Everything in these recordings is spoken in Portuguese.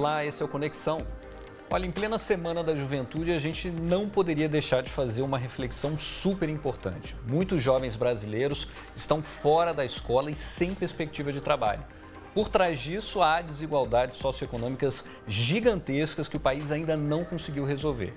Olá, esse é o Conexão. Olha, em plena Semana da Juventude, a gente não poderia deixar de fazer uma reflexão super importante. Muitos jovens brasileiros estão fora da escola e sem perspectiva de trabalho. Por trás disso, há desigualdades socioeconômicas gigantescas que o país ainda não conseguiu resolver.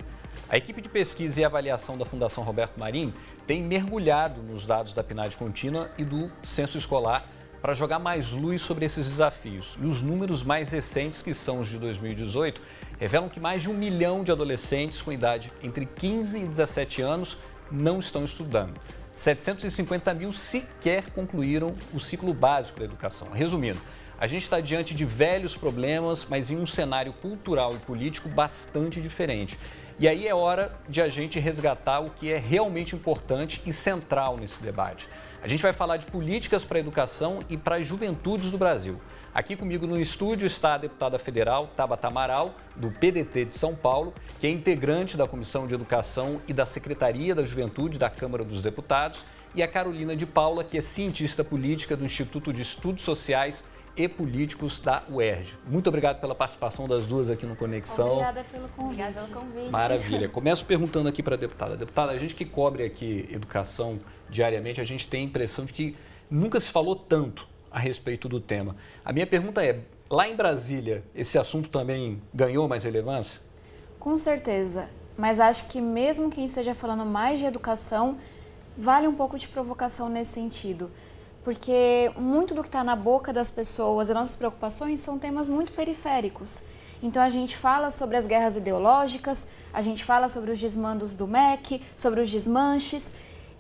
A equipe de pesquisa e avaliação da Fundação Roberto Marinho tem mergulhado nos dados da PNAD contínua e do censo escolar para jogar mais luz sobre esses desafios. E os números mais recentes, que são os de 2018, revelam que mais de 1 milhão de adolescentes com idade entre 15 e 17 anos não estão estudando. 750 mil sequer concluíram o ciclo básico da educação. Resumindo, a gente está diante de velhos problemas, mas em um cenário cultural e político bastante diferente. E aí é hora de a gente resgatar o que é realmente importante e central nesse debate. A gente vai falar de políticas para a educação e para as juventudes do Brasil. Aqui comigo no estúdio está a deputada federal Tabata Amaral, do PDT de São Paulo, que é integrante da Comissão de Educação e da Secretaria da Juventude da Câmara dos Deputados, e a Carolina de Paula, que é cientista política do Instituto de Estudos Sociais e Políticos da UERJ. Muito obrigado pela participação das duas aqui no Conexão. Obrigada pelo convite. Maravilha. Começo perguntando aqui para a deputada. Deputada, a gente que cobre aqui educação diariamente, a gente tem a impressão de que nunca se falou tanto a respeito do tema. A minha pergunta é, lá em Brasília, esse assunto também ganhou mais relevância? Com certeza, mas acho que mesmo quem esteja falando mais de educação, vale um pouco de provocação nesse sentido. Porque muito do que está na boca das pessoas, as nossas preocupações, são temas muito periféricos. Então a gente fala sobre as guerras ideológicas, a gente fala sobre os desmandos do MEC, sobre os desmanches,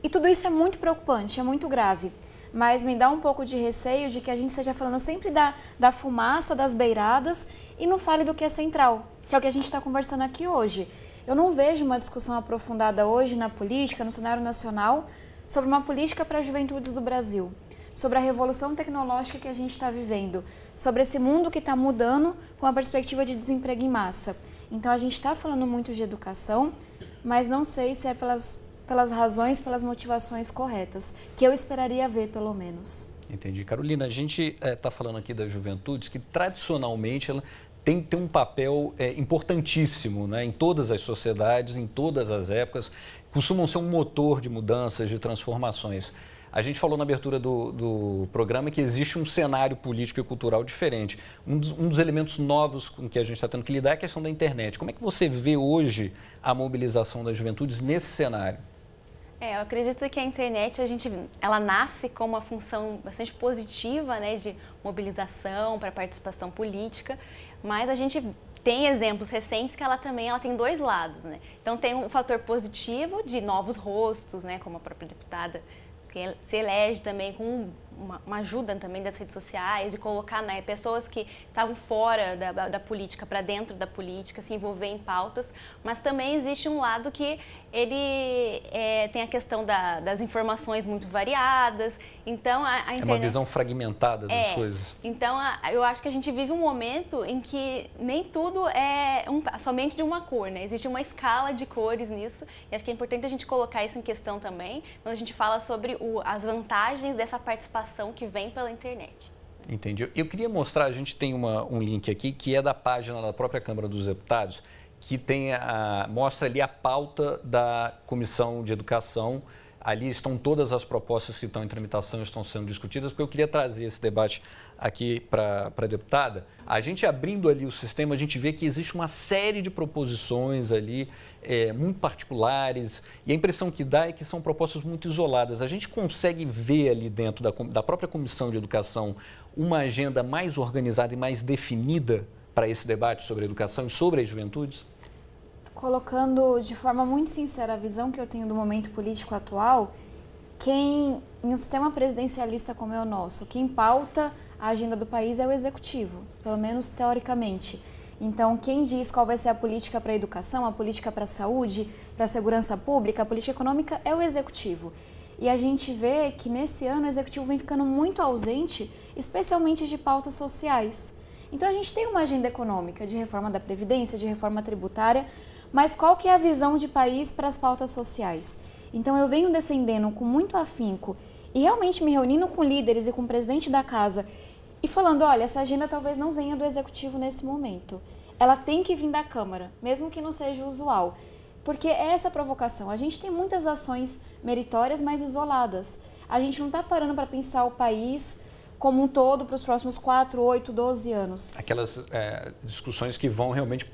e tudo isso é muito preocupante, é muito grave. Mas me dá um pouco de receio de que a gente esteja falando sempre da fumaça, das beiradas, e não fale do que é central, que é o que a gente está conversando aqui hoje. Eu não vejo uma discussão aprofundada hoje na política, no cenário nacional, sobre uma política para as juventudes do Brasil, sobre a revolução tecnológica que a gente está vivendo, sobre esse mundo que está mudando com a perspectiva de desemprego em massa. Então, a gente está falando muito de educação, mas não sei se é pelas razões, pelas motivações corretas, que eu esperaria ver, pelo menos. Entendi. Carolina, a gente está falando aqui das juventudes que, tradicionalmente, ela tem um papel importantíssimo, né, em todas as sociedades, em todas as épocas, costumam ser um motor de mudanças, de transformações. A gente falou na abertura do programa que existe um cenário político e cultural diferente. Um dos elementos novos com que a gente está tendo que lidar é a questão da internet. Como é que você vê hoje a mobilização das juventudes nesse cenário? Eu acredito que a internet, ela nasce com uma função bastante positiva, né, de mobilização para participação política, mas a gente tem exemplos recentes que ela tem dois lados, né? Então tem um fator positivo de novos rostos, né, como a própria deputada, que se elege também com uma ajuda também das redes sociais, de colocar, né, pessoas que estavam fora da política para dentro da política, se envolver em pautas, mas também existe um lado que ele tem a questão das informações muito variadas, então a internet... É uma visão fragmentada das coisas. Então eu acho que a gente vive um momento em que nem tudo é somente de uma cor, né? Existe uma escala de cores nisso, e acho que é importante a gente colocar isso em questão também, quando a gente fala sobre as vantagens dessa participação que vem pela internet. Entendi. Eu queria mostrar, a gente tem um link aqui que é da página da própria Câmara dos Deputados, que mostra ali a pauta da Comissão de Educação. Ali estão todas as propostas que estão em tramitação, estão sendo discutidas, porque eu queria trazer esse debate aqui para a deputada. A gente abrindo ali o sistema, a gente vê que existe uma série de proposições ali, muito particulares, e a impressão que dá é que são propostas muito isoladas. A gente consegue ver ali dentro da própria Comissão de Educação uma agenda mais organizada e mais definida para esse debate sobre a educação e sobre as juventudes? Colocando de forma muito sincera a visão que eu tenho do momento político atual, em um sistema presidencialista como é o nosso, quem pauta a agenda do país é o executivo, pelo menos teoricamente. Então, quem diz qual vai ser a política para a educação, a política para a saúde, para a segurança pública, a política econômica é o executivo. E a gente vê que nesse ano o executivo vem ficando muito ausente, especialmente de pautas sociais. Então, a gente tem uma agenda econômica de reforma da Previdência, de reforma tributária, mas qual que é a visão de país para as pautas sociais? Então, eu venho defendendo com muito afinco e realmente me reunindo com líderes e com o presidente da casa e falando, olha, essa agenda talvez não venha do executivo nesse momento. ela tem que vir da Câmara, mesmo que não seja usual. Porque é essa provocação. A gente tem muitas ações meritórias, mas isoladas. A gente não está parando para pensar o país como um todo para os próximos 4, 8, 12 anos. Aquelas discussões que vão realmente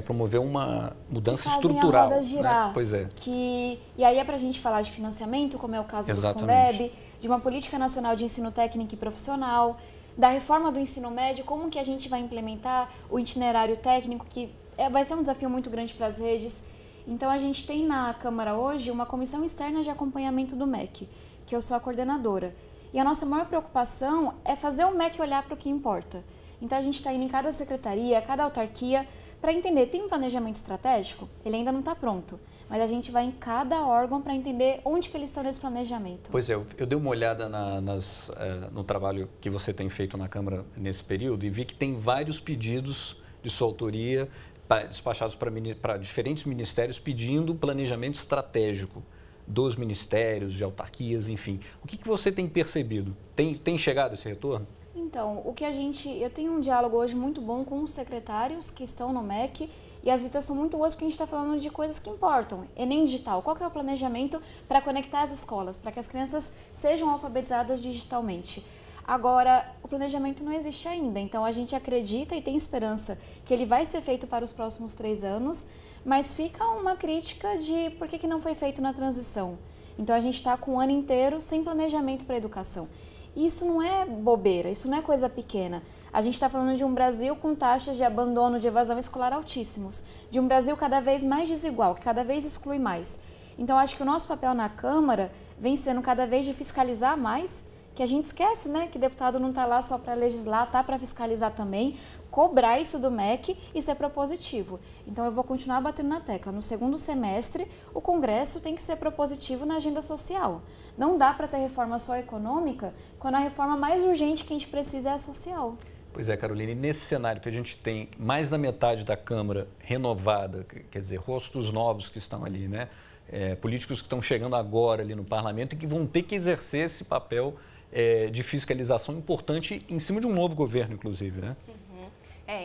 promover uma mudança que estrutural. A roda girar, né? Pois é. E aí é para a gente falar de financiamento, como é o caso do Fundeb, de uma política nacional de ensino técnico e profissional, da reforma do ensino médio, como que a gente vai implementar o itinerário técnico, que vai ser um desafio muito grande para as redes. Então, a gente tem na Câmara hoje uma comissão externa de acompanhamento do MEC, que eu sou a coordenadora. E a nossa maior preocupação é fazer o MEC olhar para o que importa. Então, a gente está indo em cada secretaria, cada autarquia, para entender, tem um planejamento estratégico? Ele ainda não está pronto, mas a gente vai em cada órgão para entender onde que eles estão nesse planejamento. Pois é, eu dei uma olhada no trabalho que você tem feito na Câmara nesse período e vi que tem vários pedidos de sua autoria despachados para diferentes ministérios pedindo planejamento estratégico dos ministérios, de autarquias, enfim. O que você tem percebido? Tem chegado esse retorno? Então, eu tenho um diálogo hoje muito bom com os secretários que estão no MEC e as visitas são muito boas porque a gente está falando de coisas que importam. Enem digital, qual que é o planejamento para conectar as escolas, para que as crianças sejam alfabetizadas digitalmente? Agora, o planejamento não existe ainda, então a gente acredita e tem esperança que ele vai ser feito para os próximos 3 anos, mas fica uma crítica de por que não foi feito na transição. Então a gente está com um ano inteiro sem planejamento para a educação. Isso não é bobeira, isso não é coisa pequena. A gente está falando de um Brasil com taxas de abandono, de evasão escolar altíssimos, de um Brasil cada vez mais desigual, que cada vez exclui mais. Então acho que o nosso papel na Câmara vem sendo cada vez de fiscalizar mais, que a gente esquece, né, que deputado não está lá só para legislar, está para fiscalizar também, cobrar isso do MEC e ser propositivo. Então eu vou continuar batendo na tecla. No segundo semestre, o Congresso tem que ser propositivo na agenda social. Não dá para ter reforma só econômica quando a reforma mais urgente que a gente precisa é a social. Pois é, Carolina, e nesse cenário que a gente tem mais da metade da Câmara renovada, quer dizer, rostos novos que estão ali, né? Políticos que estão chegando agora ali no parlamento e que vão ter que exercer esse papel de fiscalização importante em cima de um novo governo, inclusive, né?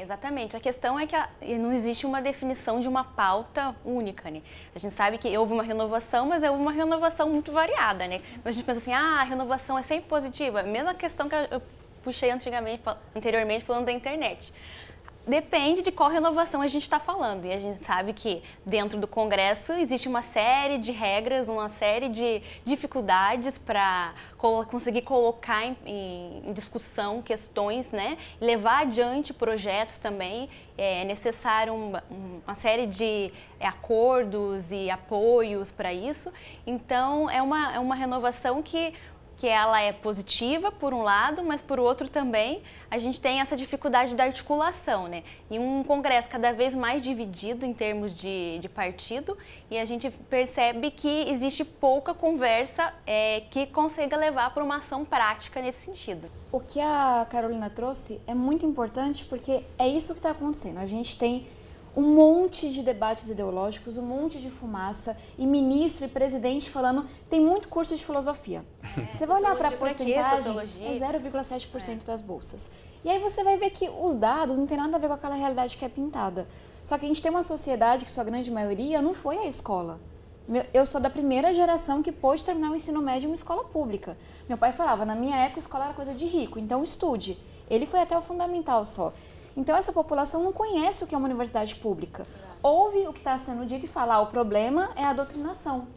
Exatamente. A questão é que não existe uma definição de uma pauta única, né? A gente sabe que houve uma renovação, mas houve uma renovação muito variada, né? Quando a gente pensa assim, a renovação é sempre positiva, mesma questão que eu puxei anteriormente falando da internet. Depende de qual renovação a gente está falando. E a gente sabe que dentro do Congresso existe uma série de regras, uma série de dificuldades para conseguir colocar em discussão questões, né? Levar adiante projetos também. É necessário uma série de acordos e apoios para isso. Então, é uma renovação que ela é positiva, por um lado, mas por outro também a gente tem essa dificuldade da articulação, né? E um Congresso cada vez mais dividido em termos de partido, e a gente percebe que existe pouca conversa que consiga levar para uma ação prática nesse sentido. O que a Carolina trouxe é muito importante porque é isso que está acontecendo. A gente tem um monte de debates ideológicos, um monte de fumaça, e ministro e presidente falando, tem muito curso de filosofia. Você vai olhar para a porcentagem, é 0,7% das bolsas. E aí você vai ver que os dados não tem nada a ver com aquela realidade que é pintada. Só que a gente tem uma sociedade que sua grande maioria não foi à escola. Eu sou da primeira geração que pôde terminar o ensino médio em uma escola pública. Meu pai falava, na minha época a escola era coisa de rico, então estude. Ele foi até o fundamental só. Então, essa população não conhece o que é uma universidade pública. Ouve o que está sendo dito e fala, o problema é a doutrinação.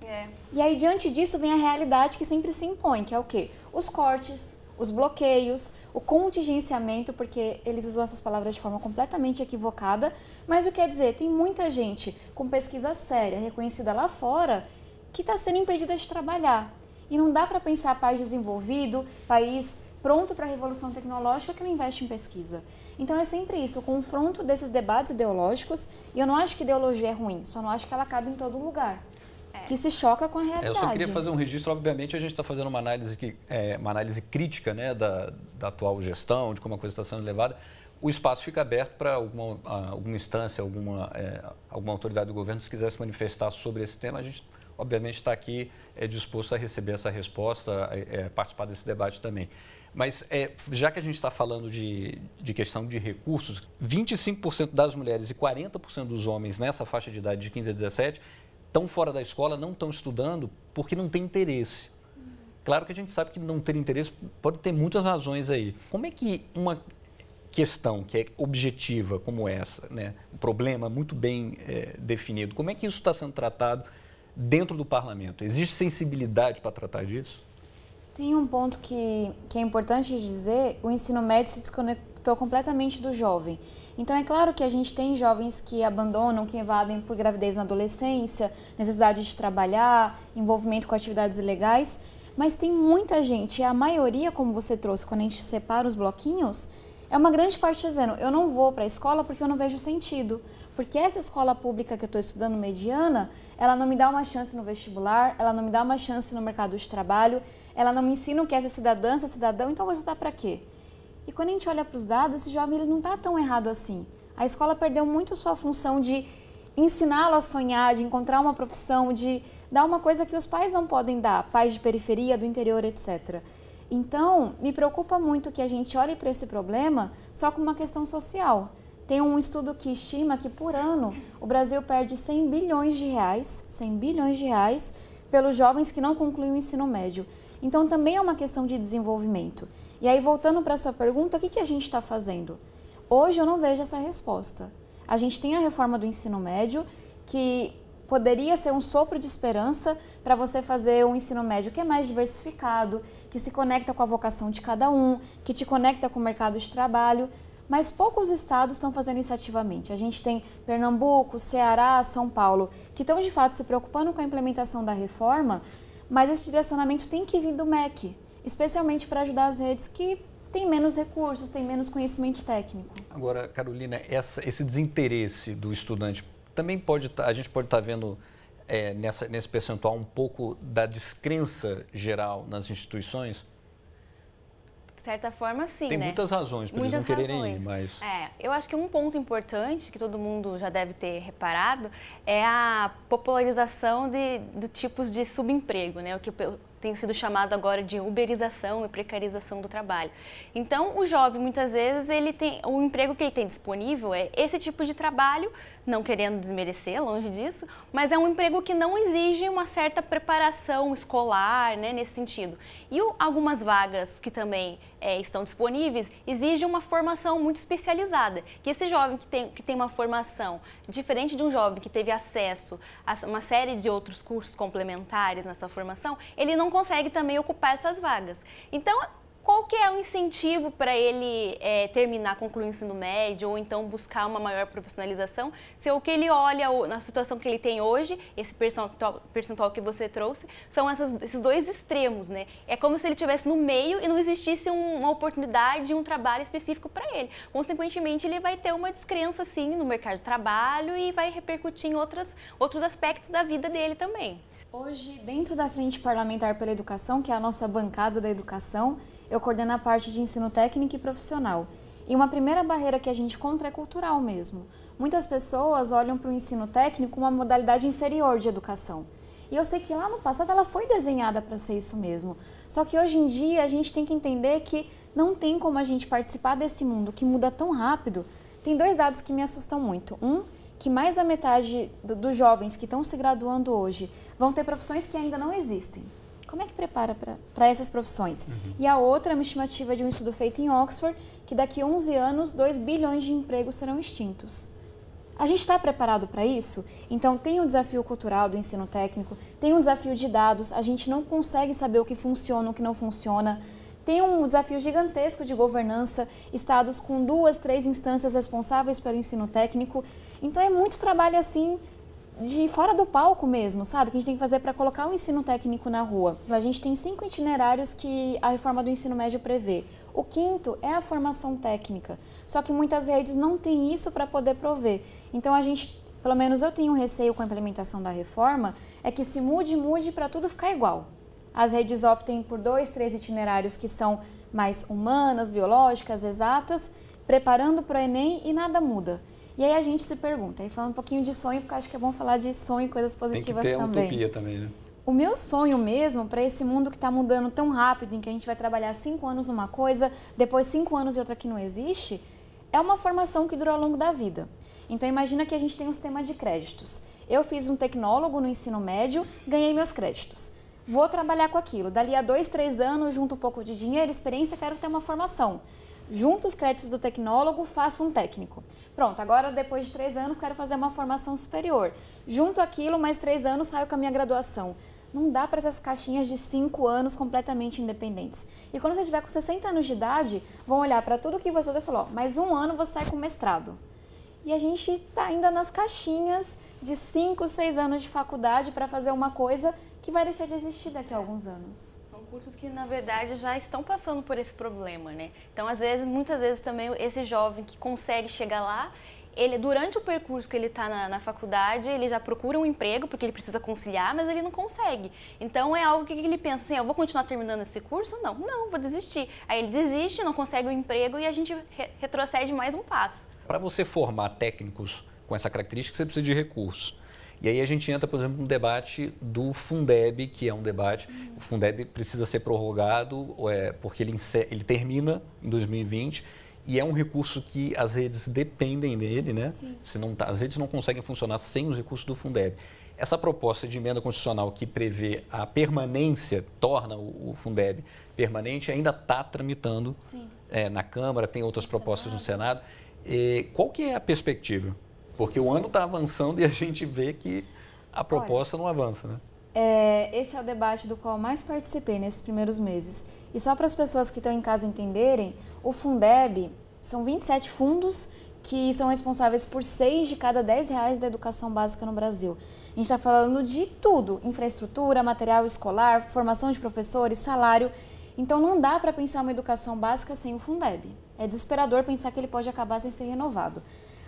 E aí, diante disso, vem a realidade que sempre se impõe, que é o quê? Os cortes, os bloqueios, o contingenciamento, porque eles usam essas palavras de forma completamente equivocada, mas o que quer dizer? Tem muita gente com pesquisa séria, reconhecida lá fora, que está sendo impedida de trabalhar. E não dá para pensar país desenvolvido, país pronto para a revolução tecnológica que não investe em pesquisa. Então é sempre isso, o confronto desses debates ideológicos, e eu não acho que ideologia é ruim, só não acho que ela cabe em todo lugar, que se choca com a realidade. Eu só queria fazer um registro, obviamente a gente está fazendo uma análise crítica, né, da atual gestão, de como a coisa está sendo levada. O espaço fica aberto para alguma instância, alguma autoridade do governo, se quiser se manifestar sobre esse tema, a gente obviamente está aqui disposto a receber essa resposta, participar desse debate também. Mas já que a gente está falando de questão de recursos, 25% das mulheres e 40% dos homens nessa faixa de idade de 15 a 17 estão fora da escola, não estão estudando porque não tem interesse. Claro que a gente sabe que não ter interesse pode ter muitas razões aí. Como é que uma questão que é objetiva como essa, né, um problema muito bem definido, como é que isso está sendo tratado dentro do parlamento? Existe sensibilidade para tratar disso? Tem um ponto que é importante dizer: o ensino médio se desconectou completamente do jovem. Então é claro que a gente tem jovens que abandonam, que evadem por gravidez na adolescência, necessidade de trabalhar, envolvimento com atividades ilegais, mas tem muita gente, e a maioria, como você trouxe, quando a gente separa os bloquinhos, é uma grande parte dizendo: eu não vou para a escola porque eu não vejo sentido. Porque essa escola pública que eu estou estudando mediana, ela não me dá uma chance no vestibular, ela não me dá uma chance no mercado de trabalho, ela não me ensina o que é ser cidadã, ser cidadão, então eu vou estudar para quê? E quando a gente olha para os dados, esse jovem ele não está tão errado assim. A escola perdeu muito sua função de ensiná-lo a sonhar, de encontrar uma profissão, de dar uma coisa que os pais não podem dar, pais de periferia, do interior, etc. Então, me preocupa muito que a gente olhe para esse problema só como uma questão social. Tem um estudo que estima que, por ano, o Brasil perde 100 bilhões de reais pelos jovens que não concluem o ensino médio. Então, também é uma questão de desenvolvimento. E aí, voltando para essa pergunta, o que a gente está fazendo? Hoje eu não vejo essa resposta. A gente tem a reforma do ensino médio, que poderia ser um sopro de esperança para você fazer um ensino médio que é mais diversificado, que se conecta com a vocação de cada um, que te conecta com o mercado de trabalho, mas poucos estados estão fazendo isso ativamente. A gente tem Pernambuco, Ceará, São Paulo, que estão de fato se preocupando com a implementação da reforma, mas esse direcionamento tem que vir do MEC, especialmente para ajudar as redes que têm menos recursos, têm menos conhecimento técnico. Agora, Carolina, esse desinteresse do estudante também a gente pode estar vendo nesse percentual um pouco da descrença geral nas instituições? De certa forma, sim, Tem né? muitas razões para eles não quererem ir, mas... Eu acho que um ponto importante, que todo mundo já deve ter reparado, é a popularização de tipos de subemprego, né? O que tem sido chamado agora de uberização e precarização do trabalho. Então, o jovem, muitas vezes, o emprego que ele tem disponível é esse tipo de trabalho, não querendo desmerecer, longe disso, mas é um emprego que não exige uma certa preparação escolar, né, nesse sentido. E algumas vagas que também estão disponíveis exigem uma formação muito especializada, que esse jovem que tem uma formação diferente de um jovem que teve acesso a uma série de outros cursos complementares na sua formação, ele não consegue também ocupar essas vagas. Então, qual que é o incentivo para ele concluir o ensino médio ou então buscar uma maior profissionalização? Se o que ele olha na situação que ele tem hoje, esse percentual que você trouxe, são esses dois extremos, né? É como se ele estivesse no meio e não existisse uma oportunidade, um trabalho específico para ele. Consequentemente, ele vai ter uma descrença, sim, no mercado de trabalho e vai repercutir em outros aspectos da vida dele também. Hoje, dentro da Frente Parlamentar pela Educação, que é a nossa bancada da educação, eu coordeno a parte de ensino técnico e profissional. E uma primeira barreira que a gente encontra é cultural mesmo. Muitas pessoas olham para o ensino técnico como uma modalidade inferior de educação. E eu sei que lá no passado ela foi desenhada para ser isso mesmo. Só que hoje em dia a gente tem que entender que não tem como a gente participar desse mundo que muda tão rápido. Tem dois dados que me assustam muito. Um, que mais da metade dos jovens que estão se graduando hoje vão ter profissões que ainda não existem. Como é que prepara para essas profissões? E a outra é uma estimativa de um estudo feito em Oxford, que daqui a 11 anos, 2 bilhões de empregos serão extintos. A gente está preparado para isso? Então, tem um desafio cultural do ensino técnico, tem um desafio de dados, a gente não consegue saber o que funciona, o que não funciona. Tem um desafio gigantesco de governança, estados com 2, 3 instâncias responsáveis pelo ensino técnico. Então, é muito trabalho assim, de fora do palco mesmo, sabe? Que a gente tem que fazer para colocar o ensino técnico na rua. A gente tem 5 itinerários que a reforma do ensino médio prevê. O 5º é a formação técnica, só que muitas redes não têm isso para poder prover. Então a gente, pelo menos eu tenho um receio com a implementação da reforma, é que se mude para tudo ficar igual. As redes optem por 2, 3 itinerários que são mais humanas, biológicas, exatas, preparando para o Enem e nada muda. E aí a gente se pergunta, aí falando um pouquinho de sonho, porque eu acho que é bom falar de sonho e coisas positivas também. Tem que ter a utopia também, né? O meu sonho mesmo, para esse mundo que está mudando tão rápido, em que a gente vai trabalhar 5 anos numa coisa, depois 5 anos em outra que não existe, é uma formação que dura ao longo da vida. Então imagina que a gente tem um sistema de créditos. Eu fiz um tecnólogo no ensino médio, ganhei meus créditos. Vou trabalhar com aquilo. Dali a 2, 3 anos, junto um pouco de dinheiro, experiência, quero ter uma formação. Junto os créditos do tecnólogo, faço um técnico. Pronto, agora depois de 3 anos, quero fazer uma formação superior. Junto aquilo, mais 3 anos, saio com a minha graduação. Não dá para essas caixinhas de 5 anos completamente independentes. E quando você estiver com 60 anos de idade, vão olhar para tudo que você falou, mais 1 ano você sai com mestrado. E a gente está ainda nas caixinhas de 5, 6 anos de faculdade para fazer uma coisa que vai deixar de existir daqui a alguns anos. São cursos que, na verdade, já estão passando por esse problema, né? Então, às vezes, muitas vezes também, esse jovem que consegue chegar lá, ele, durante o percurso que ele está na faculdade, ele já procura um emprego, porque ele precisa conciliar, mas ele não consegue. Então, é algo que ele pensa assim, eu vou continuar terminando esse curso? Não, vou desistir. Aí ele desiste, não consegue o emprego e a gente retrocede mais um passo. Para você formar técnicos com essa característica, você precisa de recursos. E aí a gente entra, por exemplo, no debate do Fundeb, que é um debate, o Fundeb precisa ser prorrogado, porque ele termina em 2020, e é um recurso que as redes dependem dele, né? Se não as redes não conseguem funcionar sem os recursos do Fundeb. Essa proposta de emenda constitucional que prevê a permanência, torna o Fundeb permanente, ainda está tramitando na Câmara, tem outras propostas no Senado. Qual que é a perspectiva? Porque o ano está avançando e a gente vê que a proposta não avança, né? Esse é o debate do qual mais participei nesses primeiros meses. E só para as pessoas que estão em casa entenderem, o Fundeb são 27 fundos que são responsáveis por 6 de cada 10 reais da educação básica no Brasil. A gente está falando de tudo, infraestrutura, material escolar, formação de professores, salário. Então não dá para pensar uma educação básica sem o Fundeb. É desesperador pensar que ele pode acabar sem ser renovado.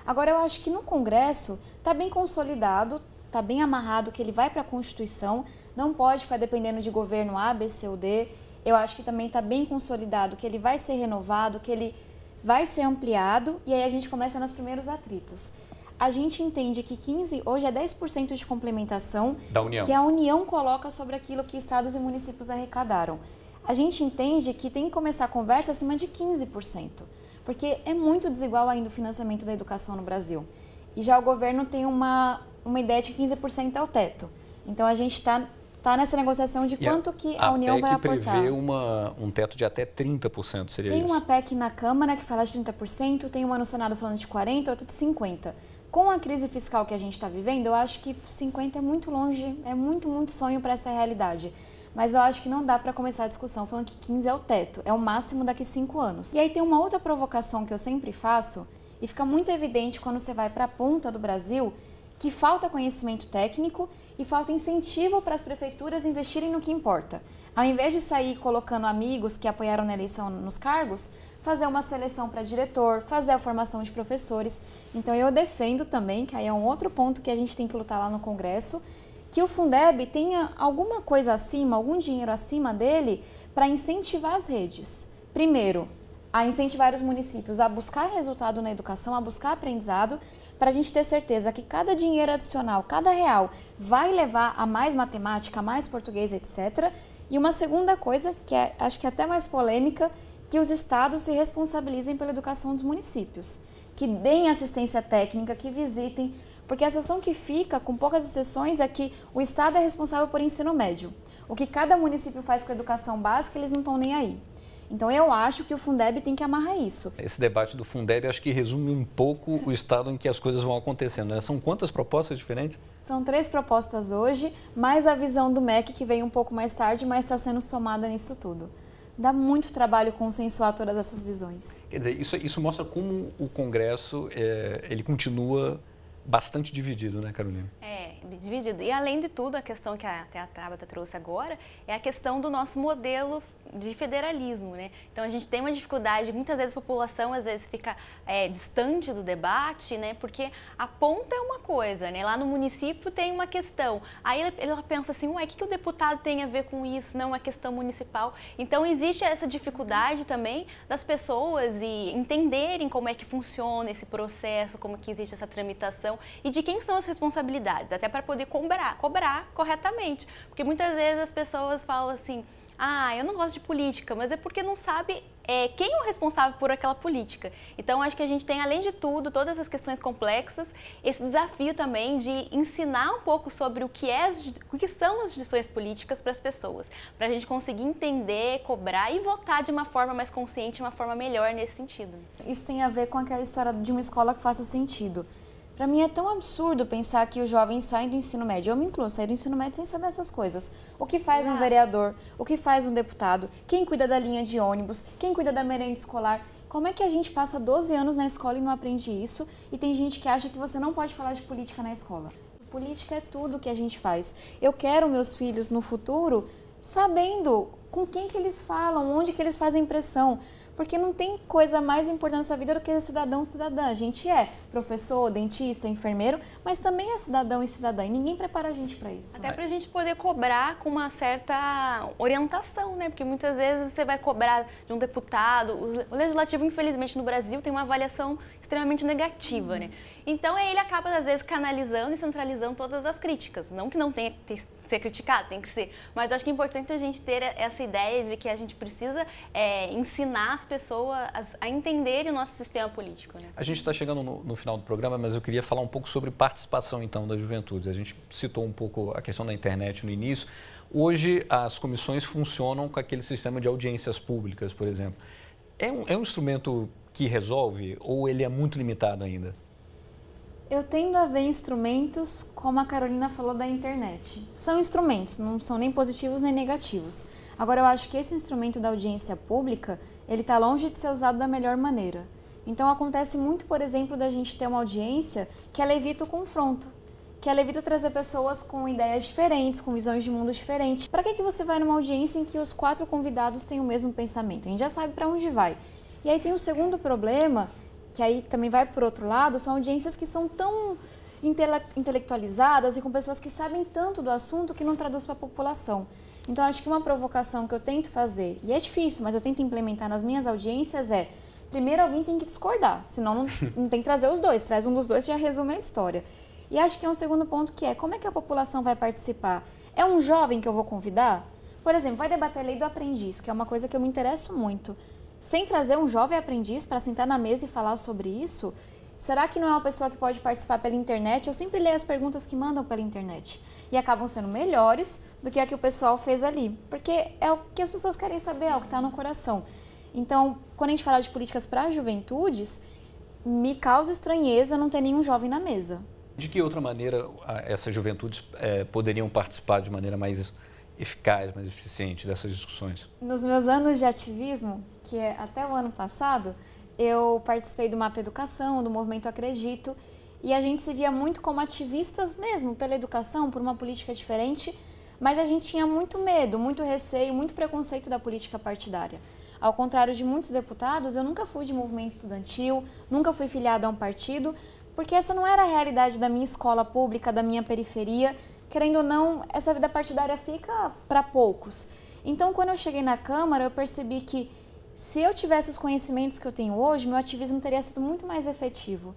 Agora, eu acho que no Congresso está bem consolidado, está bem amarrado que ele vai para a Constituição, não pode ficar dependendo de governo A, B, C ou D. Eu acho que também está bem consolidado que ele vai ser renovado, que ele vai ser ampliado, e aí a gente começa nos primeiros atritos. A gente entende que hoje é 10% de complementação da União, que a União coloca sobre aquilo que estados e municípios arrecadaram. A gente entende que tem que começar a conversa acima de 15%. Porque é muito desigual ainda o financiamento da educação no Brasil. E já o governo tem uma ideia de que 15% é o teto. Então a gente está nessa negociação de quanto que a União vai aportar. A PEC prevê um teto de até 30%, seria isso? Tem uma PEC na Câmara que fala de 30%, tem uma no Senado falando de 40%, outra de 50%. Com a crise fiscal que a gente está vivendo, eu acho que 50% é muito longe, é muito, muito sonho para essa realidade. Mas eu acho que não dá para começar a discussão falando que 15 é o teto, é o máximo daqui 5 anos. E aí tem uma outra provocação que eu sempre faço, e fica muito evidente quando você vai para a ponta do Brasil, que falta conhecimento técnico e falta incentivo para as prefeituras investirem no que importa. Ao invés de sair colocando amigos que apoiaram na eleição nos cargos, fazer uma seleção para diretor, fazer a formação de professores. Então eu defendo também, que aí é um outro ponto que a gente tem que lutar lá no Congresso, que o Fundeb tenha alguma coisa acima, algum dinheiro acima dele para incentivar as redes. Primeiro, a incentivar os municípios a buscar resultado na educação, a buscar aprendizado, para a gente ter certeza que cada dinheiro adicional, cada real, vai levar a mais matemática, a mais português, etc. E uma segunda coisa, que acho que é até mais polêmica, que os estados se responsabilizem pela educação dos municípios, que deem assistência técnica, que visitem. Porque a sensação que fica, com poucas exceções, é que o Estado é responsável por ensino médio. O que cada município faz com a educação básica, eles não estão nem aí. Então, eu acho que o Fundeb tem que amarrar isso. Esse debate do Fundeb, acho que resume um pouco o estado em que as coisas vão acontecendo, né? São quantas propostas diferentes? São 3 propostas hoje, mais a visão do MEC, que veio um pouco mais tarde, mas está sendo somada nisso tudo. Dá muito trabalho consensuar todas essas visões. Quer dizer, isso mostra como o Congresso ele continua bastante dividido, né, Carolina? Dividido. E além de tudo, a questão que a Tabata trouxe agora é a questão do nosso modelo de federalismo, né? Então a gente tem uma dificuldade, muitas vezes a população às vezes fica distante do debate, né? Porque a ponta é uma coisa, né? Lá no município tem uma questão, aí ela pensa assim, ué, o que o deputado tem a ver com isso? Não é uma questão municipal. Então existe essa dificuldade também das pessoas e entenderem como é que funciona esse processo, como que existe essa tramitação. participação e de quem são as responsabilidades, até para poder cobrar corretamente. Porque muitas vezes as pessoas falam assim, eu não gosto de política, mas é porque não sabe quem é o responsável por aquela política. Então, acho que a gente tem, além de tudo, todas essas questões complexas, esse desafio também de ensinar um pouco sobre o que são as decisões políticas para as pessoas, para a gente conseguir entender, cobrar e votar de uma forma mais consciente, de uma forma melhor nesse sentido. Isso tem a ver com aquela história de uma escola que faça sentido. Para mim é tão absurdo pensar que os jovens saem do ensino médio, eu me incluo, saem do ensino médio sem saber essas coisas. O que faz um vereador, o que faz um deputado, quem cuida da linha de ônibus, quem cuida da merenda escolar. Como é que a gente passa 12 anos na escola e não aprende isso? E tem gente que acha que você não pode falar de política na escola. Política é tudo que a gente faz. Eu quero meus filhos no futuro sabendo com quem que eles falam, onde que eles fazem pressão. Porque não tem coisa mais importante nessa vida do que cidadão, cidadã. A gente é professor, dentista, enfermeiro, mas também é cidadão e cidadã. E ninguém prepara a gente para isso. Até para a gente poder cobrar com uma certa orientação, né? Porque muitas vezes você vai cobrar de um deputado. O legislativo, infelizmente, no Brasil tem uma avaliação extremamente negativa, né? Então, ele acaba, às vezes, canalizando e centralizando todas as críticas. Não que não tenha que ser criticado, tem que ser. Mas eu acho que é importante a gente ter essa ideia de que a gente precisa ensinar as pessoas a entenderem o nosso sistema político, né? A gente está chegando no final do programa, mas eu queria falar um pouco sobre participação, então, da juventude. A gente citou um pouco a questão da internet no início. Hoje, as comissões funcionam com aquele sistema de audiências públicas, por exemplo. É um instrumento que resolve ou ele é muito limitado ainda? Eu tendo a ver instrumentos, como a Carolina falou, da internet. São instrumentos, não são nem positivos nem negativos. Agora, eu acho que esse instrumento da audiência pública, ele está longe de ser usado da melhor maneira. Então, acontece muito, por exemplo, da gente ter uma audiência que ela evita o confronto, que ela evita trazer pessoas com ideias diferentes, com visões de mundo diferentes. Para que você vai numa audiência em que os 4 convidados têm o mesmo pensamento? A gente já sabe para onde vai. E aí tem um segundo problema, que aí também vai por outro lado, são audiências que são tão intelectualizadas e com pessoas que sabem tanto do assunto que não traduz para a população. Então, acho que uma provocação que eu tento fazer, e é difícil, mas eu tento implementar nas minhas audiências primeiro alguém tem que discordar, senão não tem que trazer os dois, traz um dos dois e já resume a história. E acho que é um segundo ponto que como é que a população vai participar? É um jovem que eu vou convidar? Por exemplo, vai debater a lei do aprendiz, que é uma coisa que eu me interesso muito. Sem trazer um jovem aprendiz para sentar na mesa e falar sobre isso, será que não é uma pessoa que pode participar pela internet? Eu sempre leio as perguntas que mandam pela internet e acabam sendo melhores do que a que o pessoal fez ali, porque é o que as pessoas querem saber, é o que está no coração. Então, quando a gente fala de políticas para as juventudes, me causa estranheza não ter nenhum jovem na mesa. De que outra maneira essas juventudes poderiam participar de maneira mais eficaz, mais eficiente dessas discussões? Nos meus anos de ativismo, que é até o ano passado, eu participei do Mapa Educação, do Movimento Acredito, e a gente se via muito como ativistas mesmo pela educação, por uma política diferente, mas a gente tinha muito medo, muito receio, muito preconceito da política partidária. Ao contrário de muitos deputados, eu nunca fui de movimento estudantil, nunca fui filiada a um partido, porque essa não era a realidade da minha escola pública, da minha periferia. Querendo ou não, essa vida partidária fica para poucos. Então, quando eu cheguei na Câmara, eu percebi que se eu tivesse os conhecimentos que eu tenho hoje, meu ativismo teria sido muito mais efetivo.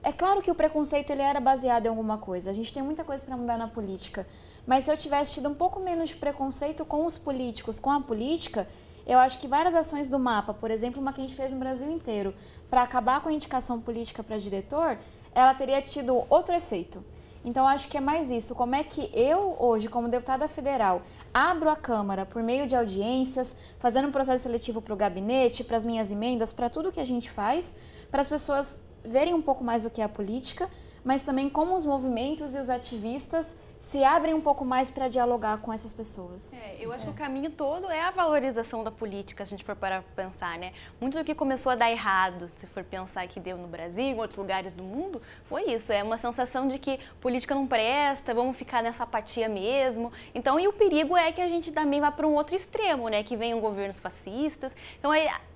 É claro que o preconceito ele era baseado em alguma coisa, a gente tem muita coisa para mudar na política, mas se eu tivesse tido um pouco menos de preconceito com os políticos, com a política, eu acho que várias ações do MAPA, por exemplo, uma que a gente fez no Brasil inteiro, para acabar com a indicação política para diretor, ela teria tido outro efeito. Então, acho que é mais isso, como é que eu, hoje, como deputada federal, abro a Câmara por meio de audiências, fazendo um processo seletivo para o gabinete, para as minhas emendas, para tudo que a gente faz, para as pessoas verem um pouco mais do que é a política, mas também como os movimentos e os ativistas se abrem um pouco mais para dialogar com essas pessoas. Eu acho que o caminho todo é a valorização da política, se a gente for parar para pensar, né? Muito do que começou a dar errado, se for pensar que deu no Brasil, em outros lugares do mundo, foi isso. É uma sensação de que política não presta, vamos ficar nessa apatia mesmo. Então, e o perigo é que a gente também vá para um outro extremo, né? Que venham governos fascistas. Então,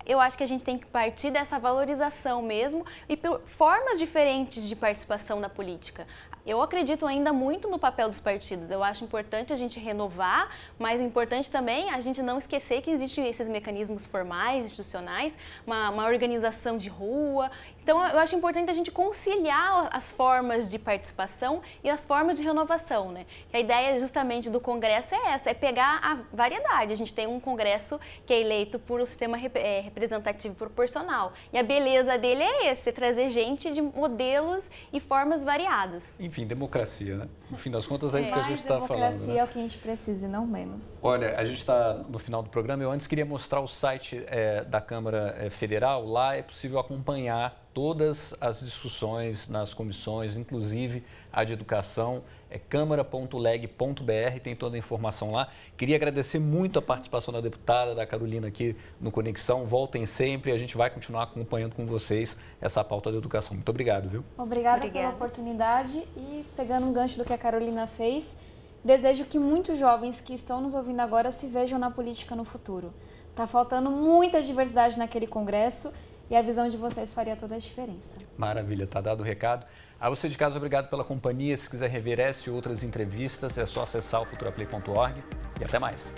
eu acho que a gente tem que partir dessa valorização mesmo e por formas diferentes de participação na política. Eu acredito ainda muito no papel dos partidos. Eu acho importante a gente renovar, mas é importante também a gente não esquecer que existem esses mecanismos formais, institucionais, uma organização de rua. Então, eu acho importante a gente conciliar as formas de participação e as formas de renovação, né? E a ideia justamente do Congresso é essa, é pegar a variedade. A gente tem um Congresso que é eleito por um sistema representativo proporcional. E a beleza dele é esse, trazer gente de modelos e formas variadas. Enfim, democracia, né? No fim das contas, é isso que a gente está falando. Democracia, né? É o que a gente precisa e não menos. Olha, a gente está no final do programa. Eu antes queria mostrar o site da Câmara Federal. Lá é possível acompanhar todas as discussões nas comissões, inclusive a de educação, é câmara.leg.br, tem toda a informação lá. Queria agradecer muito a participação da deputada, da Carolina aqui no Conexão. Voltem sempre, a gente vai continuar acompanhando com vocês essa pauta da educação. Muito obrigado, viu? Obrigada pela oportunidade e pegando um gancho do que a Carolina fez, desejo que muitos jovens que estão nos ouvindo agora se vejam na política no futuro. Está faltando muita diversidade naquele congresso e a visão de vocês faria toda a diferença. Maravilha, tá dado o recado. A você de casa, obrigado pela companhia. Se quiser rever essa e outras entrevistas, é só acessar o futuraplay.org e até mais.